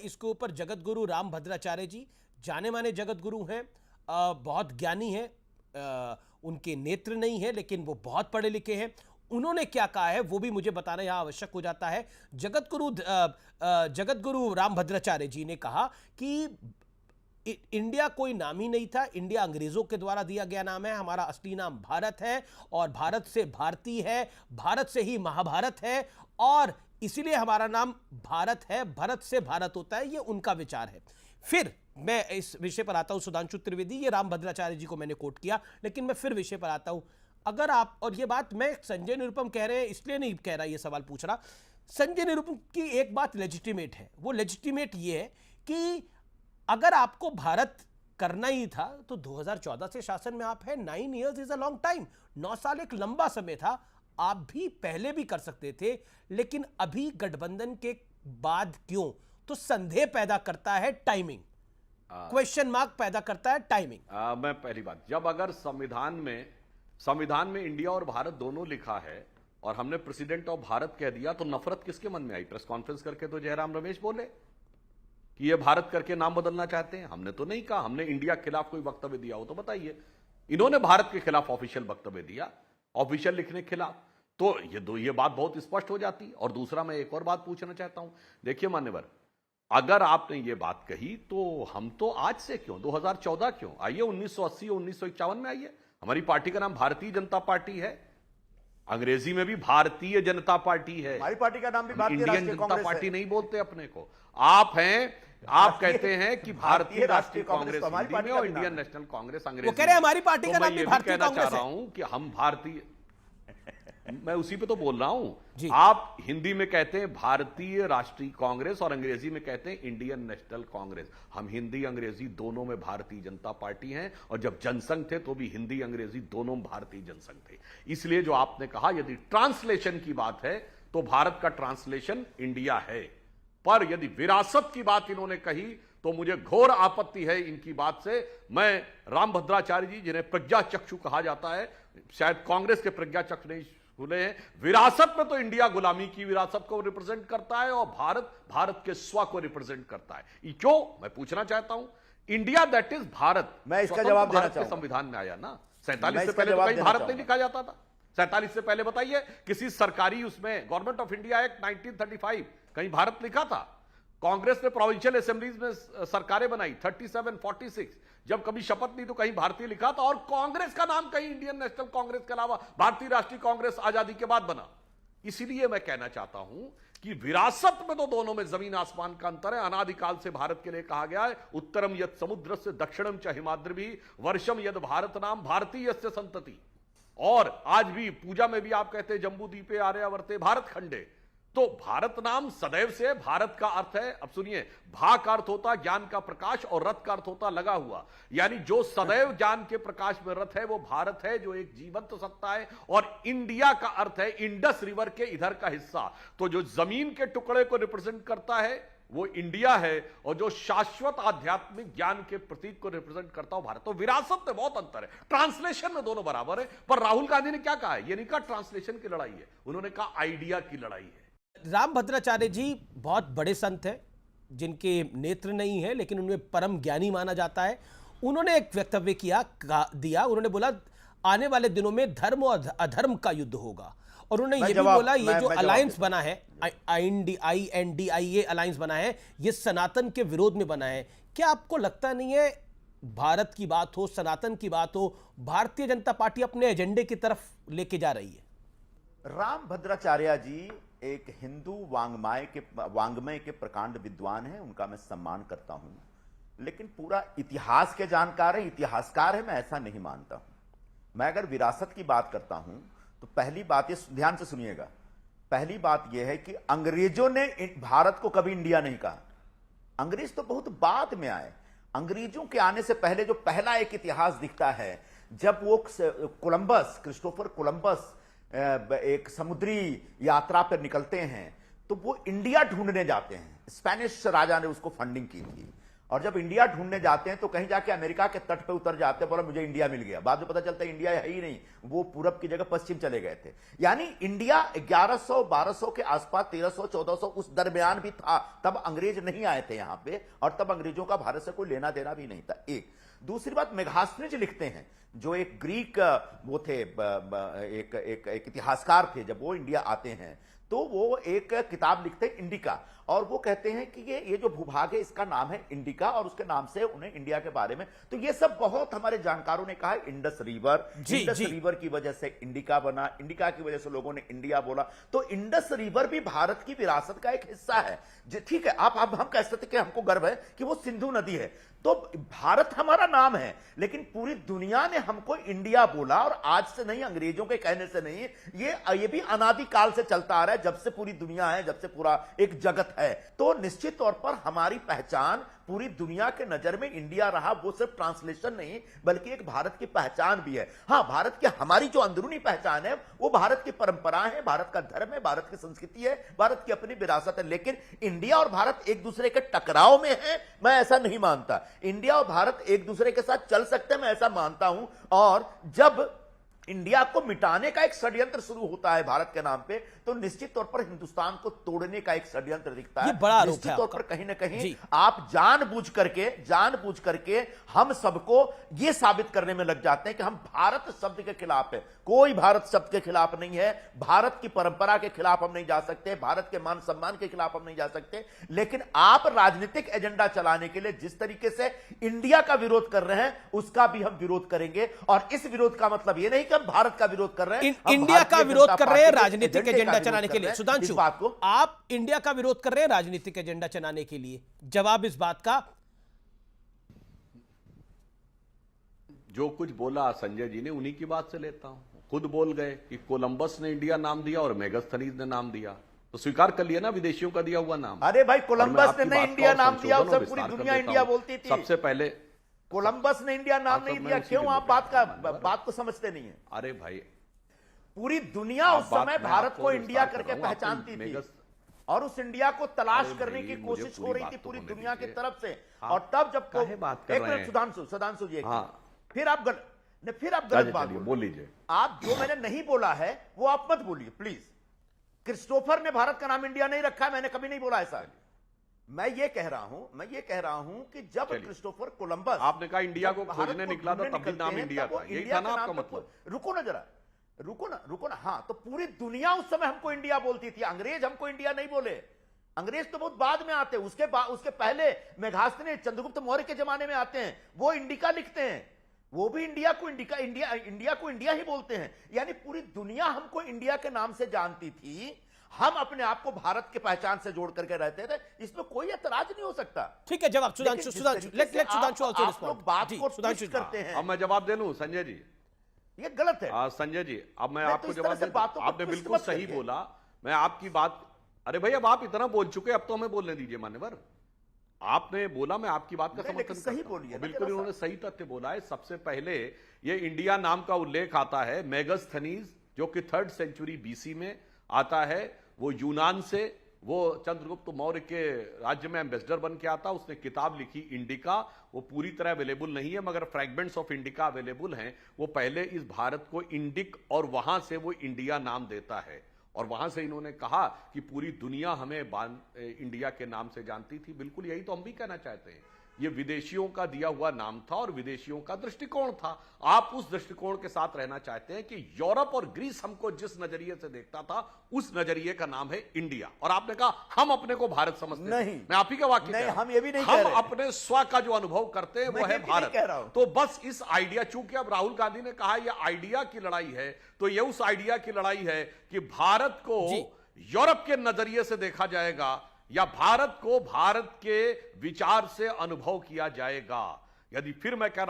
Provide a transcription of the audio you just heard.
इसके ऊपर जगत गुरु राम भद्राचार्य जी, जाने माने जगत गुरु हैं, बहुत ज्ञानी हैं, उनके नेत्र नहीं है लेकिन वो बहुत पढ़े लिखे हैं। उन्होंने क्या कहा है वो भी मुझे बताना यहां आवश्यक हो जाता है। जगत गुरु राम भद्राचार्य जी ने कहा कि इंडिया कोई नाम ही नहीं था, इंडिया अंग्रेजों के द्वारा दिया गया नाम है, हमारा असली नाम भारत है और भारत से भारतीय है, भारत से ही महाभारत है और इसीलिए हमारा नाम भारत है, भरत से भारत होता है। ये उनका विचार है। फिर मैं इस विषय पर आता हूं, सुधांशु त्रिवेदी, ये राम भद्राचार्य जी को मैंने कोट किया, लेकिन मैं फिर विषय पर आता हूं। अगर आप, और ये बात मैं संजय निरुपम कह रहे हैं इसलिए नहीं कह रहा, ये सवाल पूछ रहा, संजय निरुपम की एक बात लेजिटिमेट है। वो लेजिटिमेट ये है कि अगर आपको भारत करना ही था तो 2014 से शासन में आप हैं, 9 years is a long time, 9 साल एक लंबा समय था, आप भी पहले भी कर सकते थे, लेकिन अभी गठबंधन के बाद क्यों? तो संदेह पैदा करता है टाइमिंग, क्वेश्चन मार्क पैदा करता है टाइमिंग। मैं पहली बात, जब अगर संविधान में इंडिया और भारत दोनों लिखा है और हमने प्रेसिडेंट ऑफ भारत कह दिया तो नफरत किसके मन में आई? प्रेस कॉन्फ्रेंस करके तो जयराम रमेश बोले कि ये भारत करके नाम बदलना चाहते हैं। हमने तो नहीं कहा, हमने इंडिया के खिलाफ कोई वक्तव्य दिया हो तो बताइए। इन्होंने भारत के खिलाफ ऑफिशियल वक्तव्य दिया, ऑफिशियल लिखने के खिलाफ, तो ये बात बहुत स्पष्ट हो जाती। और दूसरा मैं एक और बात पूछना चाहता हूं, देखिए मान्यवर, अगर आपने ये बात कही तो हम तो आज से क्यों, 2014 क्यों, आइए 1980 और 1951 में आइए। हमारी पार्टी का नाम भारतीय जनता पार्टी है, अंग्रेजी में भी भारतीय जनता पार्टी है। हमारी पार्टी का नाम भी भारतीय इंडियन जनता पार्टी नहीं बोलते अपने को। आप कहते हैं कि भारतीय राष्ट्रीय कांग्रेस हिंदी में और इंडियन नेशनल कांग्रेस अंग्रेजी। वो कह रहे हैं हमारी पार्टी का नाम भी भारतीय कांग्रेस। कहना चाह रहा हूं कि हम भारतीय, मैं उसी पे तो बोल रहा हूं। आप हिंदी में कहते हैं भारतीय राष्ट्रीय कांग्रेस और अंग्रेजी में कहते हैं इंडियन नेशनल कांग्रेस। हम हिंदी अंग्रेजी दोनों में भारतीय जनता पार्टी हैं और जब जनसंघ थे तो भी हिंदी अंग्रेजी दोनों में भारतीय जनसंघ थे। इसलिए जो आपने कहा, यदि ट्रांसलेशन की बात है तो भारत का ट्रांसलेशन इंडिया है, पर यदि विरासत की बात इन्होंने कही तो मुझे घोर आपत्ति है इनकी बात से। मैं राम भद्राचार्य जी, जिन्हें प्रज्ञा चक्षु कहा जाता है, शायद कांग्रेस के प्रज्ञा चक्षु नहीं खुले हैं, विरासत में तो इंडिया गुलामी की विरासत को रिप्रेजेंट करता है और भारत के स्व को रिप्रेजेंट करता है। क्यों, मैं पूछना चाहता हूं, इंडिया दैट इज भारत, मैं इसका जवाब देना चाहूंगा। संविधान में आया ना, 47 से पहले तो कहीं भारत नहीं लिखा जाता था। 47 से पहले बताइए किसी सरकारी उसमें गवर्नमेंट ऑफ इंडिया एक्ट 1935 कहीं भारत लिखा था? कांग्रेस ने प्रोविंशियल असेंबलीज में सरकारें बनाई 37, 46, जब कभी शपथ ली तो कहीं भारतीय लिखा था। और कांग्रेस का नाम कहीं इंडियन नेशनल कांग्रेस के अलावा भारतीय राष्ट्रीय कांग्रेस आजादी के बाद बना। इसीलिए मैं कहना चाहता हूं कि विरासत में तो दोनों में जमीन आसमान का अंतर है। अनादिकाल से भारत के लिए कहा गया है, उत्तरम यद समुद्र से दक्षिणम च हिमाद्री वर्षम यद भारत नाम भारतीय संतति। और आज भी पूजा में भी आप कहते हैं जम्बू द्वीपे आर्यावर्ते भारत खंडे, तो भारत नाम सदैव से भारत का अर्थ है। अब सुनिए, भा का अर्थ होता ज्ञान का प्रकाश और रथ का अर्थ होता लगा हुआ, यानी जो सदैव ज्ञान के प्रकाश में रथ है वो भारत है, जो एक जीवंत सत्ता है। और इंडिया का अर्थ है इंडस रिवर के इधर का हिस्सा, तो जो जमीन के टुकड़े को रिप्रेजेंट करता है वो इंडिया है और जो शाश्वत आध्यात्मिक ज्ञान के प्रतीक को रिप्रेजेंट करता हो भारत। तो विरासत में बहुत अंतर है, ट्रांसलेशन में दोनों बराबर है। पर राहुल गांधी ने क्या कहा है? ये नहीं कहा ट्रांसलेशन की लड़ाई है, उन्होंने कहा आइडिया की लड़ाई है। राम भद्राचार्य जी बहुत बड़े संत हैं, जिनके नेत्र नहीं है लेकिन उनमें परम ज्ञानी माना जाता है। उन्होंने एक वक्तव्य दिया, उन्होंने बोला आने वाले दिनों में धर्म और अधर्म का युद्ध होगा। और उन्होंने ये भी बोला ये जो अलायंस बना है, INDIA अलायंस बना है, ये सनातन के विरोध में बना है। क्या आपको लगता नहीं है, भारत की बात हो, सनातन की बात हो, भारतीय जनता पार्टी अपने एजेंडे की तरफ लेके जा रही है? राम भद्राचार्य जी एक हिंदू वांग्मय के प्रकांड विद्वान हैं, उनका मैं सम्मान करता हूं, लेकिन पूरा इतिहास के जानकार है, इतिहासकार है, मैं ऐसा नहीं मानता हूं। मैं अगर विरासत की बात करता हूं तो पहली बात, ये ध्यान से सुनिएगा, पहली बात यह है कि अंग्रेजों ने भारत को कभी इंडिया नहीं कहा। अंग्रेज तो बहुत बाद में आए। अंग्रेजों के आने से पहले जो पहला एक इतिहास दिखता है, जब वो क्रिस्टोफर कोलंबस एक समुद्री यात्रा पर निकलते हैं तो वो इंडिया ढूंढने जाते हैं। स्पेनिश राजा ने उसको फंडिंग की थी और जब इंडिया ढूंढने जाते हैं तो कहीं जाके अमेरिका के तट पे उतर जाते हैं, बोला मुझे इंडिया मिल गया। बाद में पता चलता है इंडिया है ही नहीं, वो पूरब की जगह पश्चिम चले गए थे। यानी इंडिया 1100 1200 के आसपास, 1300 1400 उस दरमियान भी था, तब अंग्रेज नहीं आए थे यहां पे, और तब अंग्रेजों का भारत से कोई लेना देना भी नहीं था। एक दूसरी बात, मेगास्थनीज लिखते हैं, जो एक ग्रीक वो थे, एक इतिहासकार थे, जब वो इंडिया आते हैं तो वो एक किताब लिखते हैं इंडिका, और वो कहते हैं कि ये जो भूभाग है इसका नाम है इंडिका, और उसके नाम से उन्हें इंडिया के बारे में, तो ये सब बहुत हमारे जानकारों ने कहा है। इंडस रिवर, इंडस रिवर की वजह से इंडिका बना, इंडिका की वजह से लोगों ने इंडिया बोला, तो इंडस रिवर भी भारत की विरासत का एक हिस्सा है। ठीक है, आप हम कह सकते कि हमको गर्व है कि वो सिंधु नदी है, तो भारत हमारा नाम है, लेकिन पूरी दुनिया ने हमको इंडिया बोला, और आज से नहीं, अंग्रेजों के कहने से नहीं, ये भी अनादिकाल से चलता आ रहा है, जब से पूरी दुनिया है, जब से पूरा एक जगत है। तो निश्चित तौर पर हमारी पहचान पूरी दुनिया के नजर में इंडिया रहा, वो सिर्फ ट्रांसलेशन नहीं बल्कि एक भारत की पहचान भी है। हां, भारत की हमारी जो अंदरूनी पहचान है वो भारत की परंपराएं है, भारत का धर्म है, भारत की संस्कृति है, भारत की अपनी विरासत है। लेकिन इंडिया और भारत एक दूसरे के टकराव में है, मैं ऐसा नहीं मानता। इंडिया और भारत एक दूसरे के साथ चल सकते हैं, मैं ऐसा मानता हूं। और जब इंडिया को मिटाने का एक षड्यंत्र शुरू होता है भारत के नाम पे, तो निश्चित तौर पर हिंदुस्तान को तोड़ने का एक षड्यंत्र दिखता है। बड़ा आरोप निश्चित है तौर पर कहीं ना कहीं आप जानबूझ करके हम सबको यह साबित करने में लग जाते हैं कि हम भारत शब्द के खिलाफ है। कोई भारत शब्द के खिलाफ नहीं है, भारत की परंपरा के खिलाफ हम नहीं जा सकते, भारत के मान सम्मान के खिलाफ हम नहीं जा सकते। लेकिन आप राजनीतिक एजेंडा चलाने के लिए जिस तरीके से इंडिया का विरोध कर रहे हैं, उसका भी हम विरोध करेंगे। और इस विरोध का मतलब यह नहीं कि हम भारत का विरोध कर रहे हैं, इंडिया का विरोध कर रहे हैं राजनीतिक एजेंडा चलाने के लिए। सुधांशु, बात को आप इंडिया का विरोध कर रहे हैं राजनीतिक एजेंडा चलाने के लिए, जवाब इस बात का? जो कुछ बोला संजय जी ने उन्हीं की बात से लेता हूं। खुद बोल गए कि कोलंबस ने इंडिया नाम दिया और मेगास्थनीज ने नाम दिया, तो स्वीकार कर लिया ना विदेशियों का दिया हुआ नाम। अरे भाई, कोलंबस ने नहीं इंडिया नाम दिया, सब पूरी दुनिया इंडिया बोलती थी। सबसे पहले कोलंबस ने इंडिया नाम नहीं दिया, क्यों आप बात को समझते नहीं है? अरे भाई, पूरी दुनिया उस समय भारत को इंडिया करके पहचानती थी, और उस इंडिया को तलाश करने की कोशिश हो रही थी पूरी दुनिया की तरफ से। और तब जब एक मिनट सुधांशु जी, फिर आप गलत बात बोल लीजिए। आप जो मैंने नहीं बोला है वो आप मत बोलिए प्लीज। क्रिस्टोफर ने भारत का नाम इंडिया नहीं रखा, मैंने कभी नहीं बोला ऐसा। मैं ये कह रहा हूं कि जब क्रिस्टोफर कोलंबस, आपने कहा इंडिया को खोजने निकला था तब भी नाम इंडिया था, यही था ना आपका मतलब? रुको ना। हाँ, तो पूरी दुनिया उस समय हमको इंडिया बोलती थी, अंग्रेज हमको इंडिया नहीं बोले। अंग्रेज तो बहुत बाद में आते हैं, उसके पहले मेघास्थनी, चंद्रगुप्त मौर्य के जमाने में आते हैं, वो इंडिका लिखते हैं, वो भी इंडिया को इंडिया ही बोलते हैं। यानी पूरी दुनिया हमको इंडिया के नाम से जानती थी, हम अपने आप को भारत के पहचान से जोड़ करके रहते थे, इसमें कोई एतराज नहीं हो सकता। ठीक है, जवाब सुधांशु करते हैं। अब मैं जवाब दे लूं संजय जी? ये गलत है संजय जी, अब मैं आपको जवाब देता हूं। आपने बिल्कुल सही बोला, मैं आपकी बात, अरे भाई अब आप इतना बोल चुके, अब तो हमें बोलने दीजिए मान्यवर। आपने बोला, मैं आपकी बात का समर्थन सही बोलिए, बिल्कुल उन्होंने सही तथ्य बोला है। सबसे पहले ये इंडिया नाम का उल्लेख आता है मेगास्थनीज, जो कि 3rd सेंचुरी बीसी में आता है। वो यूनान से, वो चंद्रगुप्त मौर्य के राज्य में एम्बेसडर बन के आता, उसने किताब लिखी इंडिका। वो पूरी तरह अवेलेबल नहीं है, मगर फ्रैगमेंट्स ऑफ इंडिका अवेलेबल हैं। वो पहले इस भारत को इंडिक, और वहां से वो इंडिया नाम देता है, और वहां से इन्होंने कहा कि पूरी दुनिया हमें इंडिया के नाम से जानती थी। बिल्कुल यही तो हम भी कहना चाहते हैं। ये विदेशियों का दिया हुआ नाम था और विदेशियों का दृष्टिकोण था। आप उस दृष्टिकोण के साथ रहना चाहते हैं कि यूरोप और ग्रीस हमको जिस नजरिए से देखता था, उस नजरिए का नाम है इंडिया। और आपने कहा हम अपने को भारत समझते नहीं, मैं आप ही का वाक्य नहीं, हम ये भी नहीं हम अपने स्व का जो अनुभव करते हैं वो है भारत। तो बस इस आइडिया, चूंकि अब राहुल गांधी ने कहा यह आइडिया की लड़ाई है, तो यह उस आइडिया की लड़ाई है कि भारत को यूरोप के नजरिए से देखा जाएगा या भारत को भारत के विचार से अनुभव किया जाएगा। यदि फिर मैं कह